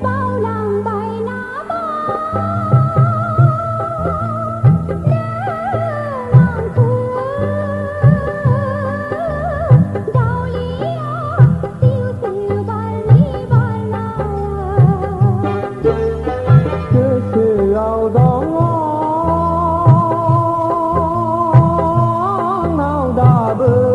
bao làng bài ná ba làng khứa đào lý tiêu tiêu bài lý bài la cứ sự ao đó nào đã bơ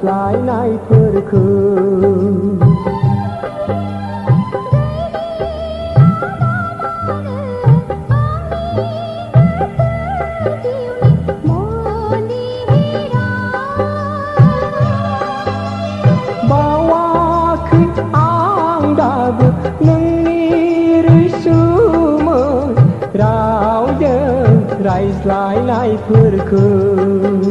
lại nay phơi khơi bawa khi ang dagu nang ni sumơ rau dơ rai lại nay phơi khơi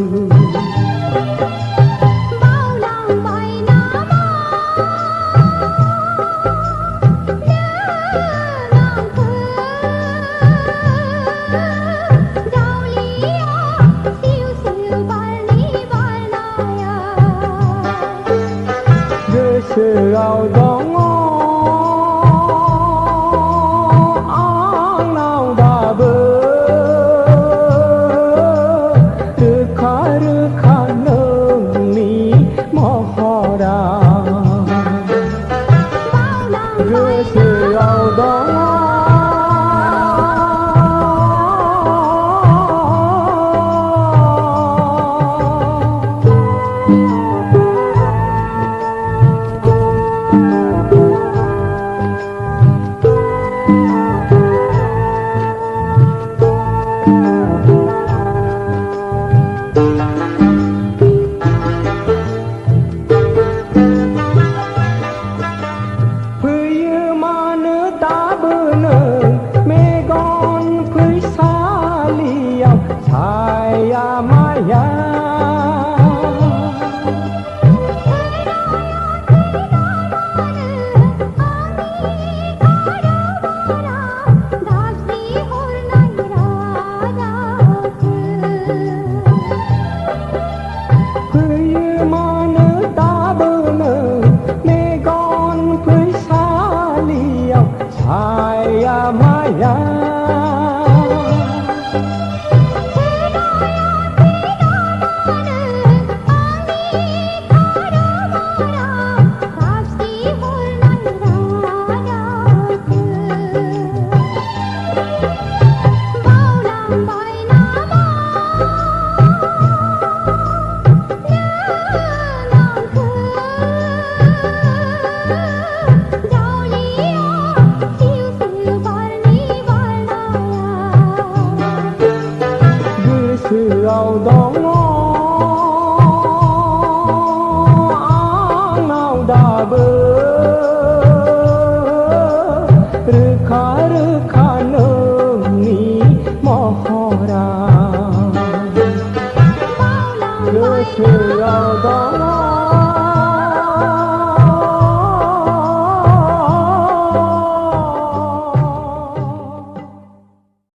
sự ao đó ang nào đã bơ rực khá nâng ni mò ho ra sự ao đó saya maya saya maya sự ao đó ang nào đã bơ rực khá nâng ni mò ho ra sự ao đó